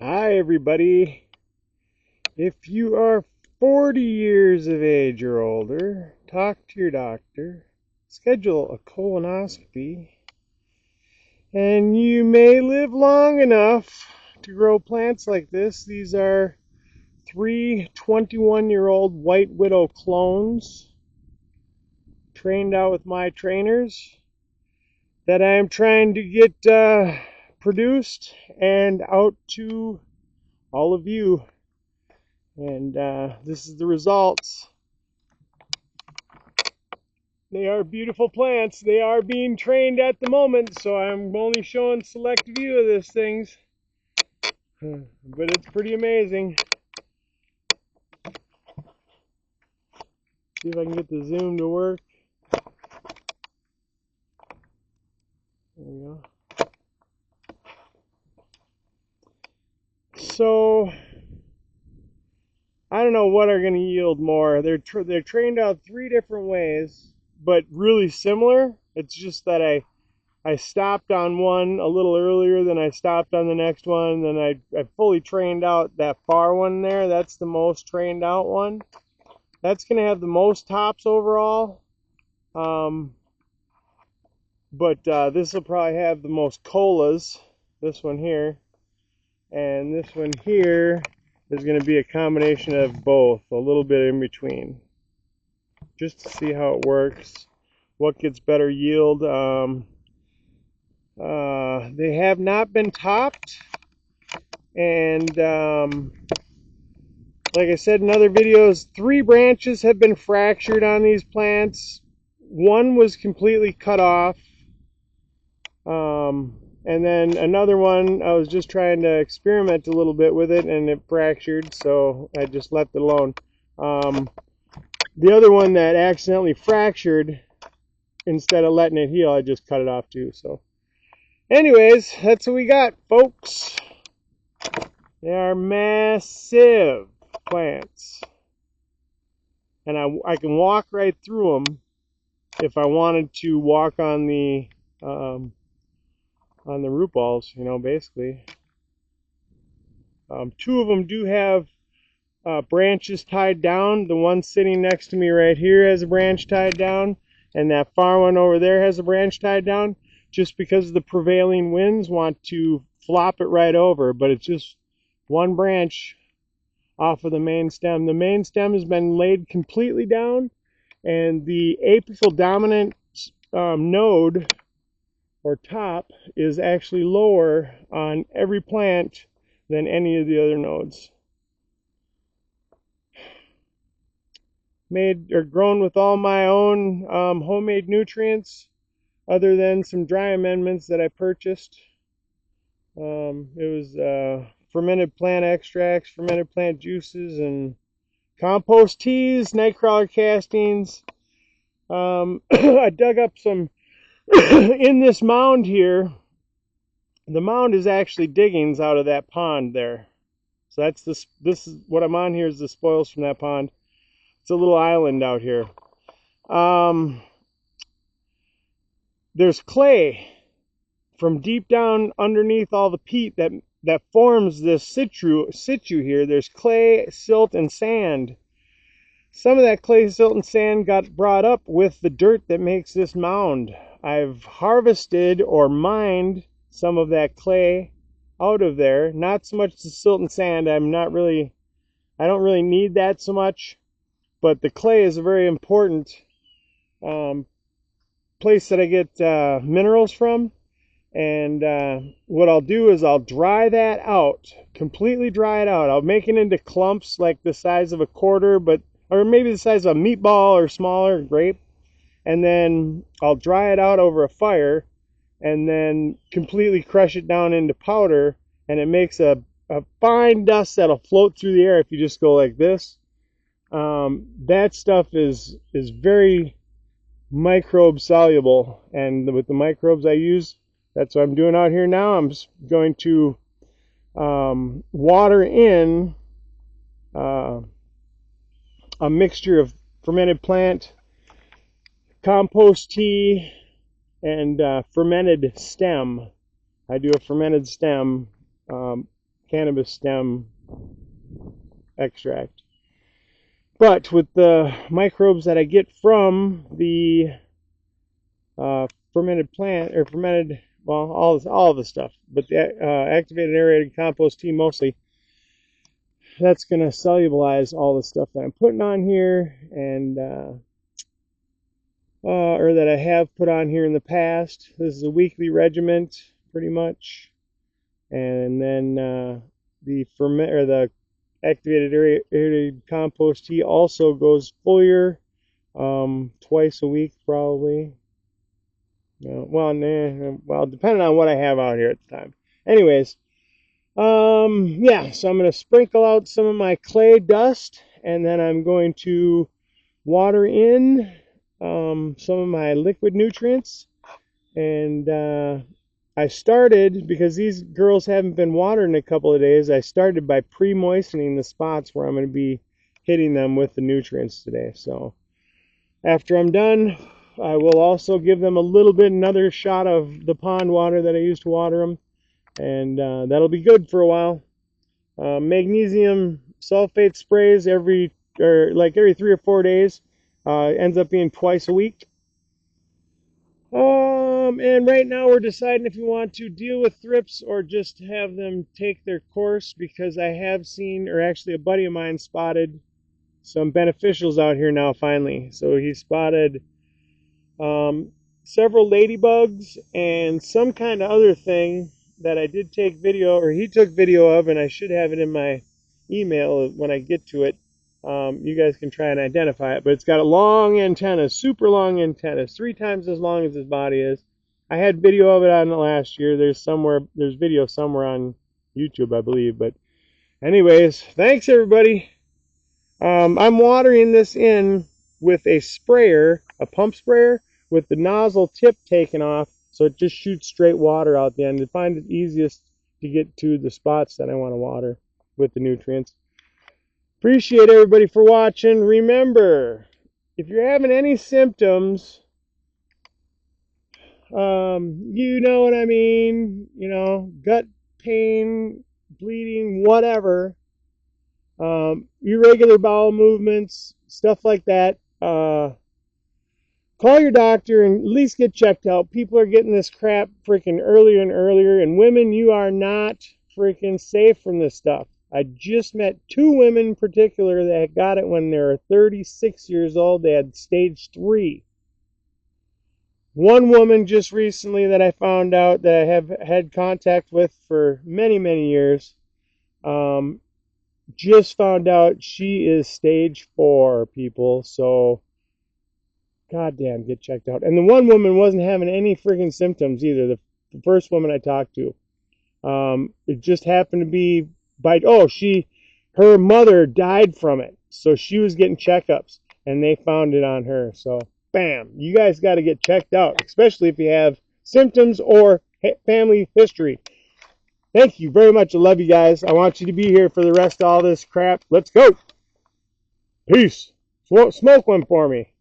Hi, everybody. If you are 40 years of age or older, talk to your doctor, schedule a colonoscopy, and you may live long enough to grow plants like this. These are three 21-year-old White Widow clones trained out with my trainers that I am trying to get produced and out to all of you. And this is the results. They are beautiful plants. They are being trained at the moment, so I'm only showing select view of these things. But it's pretty amazing. See if I can get the zoom to work. There we go. So I don't know what are going to yield more. They're trained out three different ways, but really similar. It's just that I stopped on one a little earlier than I stopped on the next one. Then I fully trained out that far one there. That's the most trained out one. That's going to have the most tops overall. But this will probably have the most colas. This one here. And this one here is going to be a combination of both. A little bit in between. Just to see how it works. What gets better yield. They have not been topped, and like I said in other videos, 3 branches have been fractured on these plants. One was completely cut off, and then another one, I was just trying to experiment a little bit with it, and it fractured, so I just left it alone. The other one that accidentally fractured, instead of letting it heal, I just cut it off too. So anyways, that's what we got, folks. They are massive plants. And I can walk right through them if I wanted to walk on the root balls, you know, basically. 2 of them do have branches tied down. The one sitting next to me right here has a branch tied down, and that far one over there has a branch tied down, just because the prevailing winds want to flop it right over, but it's just one branch off of the main stem. The main stem has been laid completely down, and the apical dominant node or top is actually lower on every plant than any of the other nodes. Made or grown with all my own homemade nutrients, other than some dry amendments that I purchased. It was fermented plant extracts, fermented plant juices, and compost teas, nightcrawler castings. I dug up some in this mound here. The mound is actually diggings out of that pond there. So that's this is what I'm on here is the spoils from that pond. It's a little island out here. There's clay from deep down underneath all the peat that forms this situ here. There's clay, silt, and sand. Some of that clay, silt, and sand got brought up with the dirt that makes this mound. I've harvested or mined some of that clay out of there. Not so much the silt and sand. I don't really need that so much. But the clay is a very important place that I get minerals from. And what I'll do is I'll dry that out, completely dry it out. I'll make it into clumps like the size of a quarter, or maybe the size of a meatball or smaller grape. And then I'll dry it out over a fire and then completely crush it down into powder. And it makes a fine dust that'll float through the air if you just go like this. That stuff is very microbe soluble. And with the microbes I use, that's what I'm doing out here now. I'm just going to water in a mixture of fermented plant, compost tea, and fermented stem. I do a fermented stem cannabis stem extract. But with the microbes that I get from the fermented plant, or fermented, well, all of the stuff, but the activated aerated compost tea mostly, that's going to solubilize all the stuff that I'm putting on here, and or that I have put on here in the past. This is a weekly regiment, pretty much. And then the activated aerated compost tea also goes fuller, twice a week probably. Well, depending on what I have out here at the time. Anyways, yeah, so I'm going to sprinkle out some of my clay dust, and then I'm going to water in some of my liquid nutrients. And I started, because these girls haven't been watered in a couple of days, I started by pre-moistening the spots where I'm going to be hitting them with the nutrients today. So after I'm done, I will also give them another shot of the pond water that I use to water them, and that'll be good for a while. Magnesium sulfate sprays every 3 or 4 days, ends up being twice a week. And right now we're deciding if we want to deal with thrips or just have them take their course, because I have seen, or actually a buddy of mine spotted some beneficials out here now finally. So he spotted several ladybugs and some kind of other thing that I did take video, or he took video of, and I should have it in my email when I get to it. You guys can try and identify it, but it's got a long antenna, super long antennas, 3 times as long as his body is. I had video of it on the last year. There's video somewhere on YouTube, I believe. But anyways, thanks everybody. I'm watering this in with a sprayer, a pump sprayer, with the nozzle tip taken off, so it just shoots straight water out the end. To find it easiest to get to the spots that I want to water with the nutrients. Appreciate everybody for watching. Remember, if you're having any symptoms, you know what I mean, gut pain, bleeding, whatever, irregular bowel movements, stuff like that, call your doctor and at least get checked out. People are getting this crap freaking earlier and earlier, and women, you are not freaking safe from this stuff. I just met 2 women in particular that got it when they were 36 years old. They had stage 3. One woman just recently that I found out that I have had contact with for many, many years, just found out she is stage 4, people. So, goddamn, get checked out. And the one woman wasn't having any freaking symptoms either. The first woman I talked to, it just happened to be her mother died from it, so she was getting checkups, and they found it on her. So, bam, you guys got to get checked out, especially if you have symptoms or family history. Thank you very much. I love you guys. I want you to be here for the rest of all this crap. Let's go. Peace. Smoke one for me.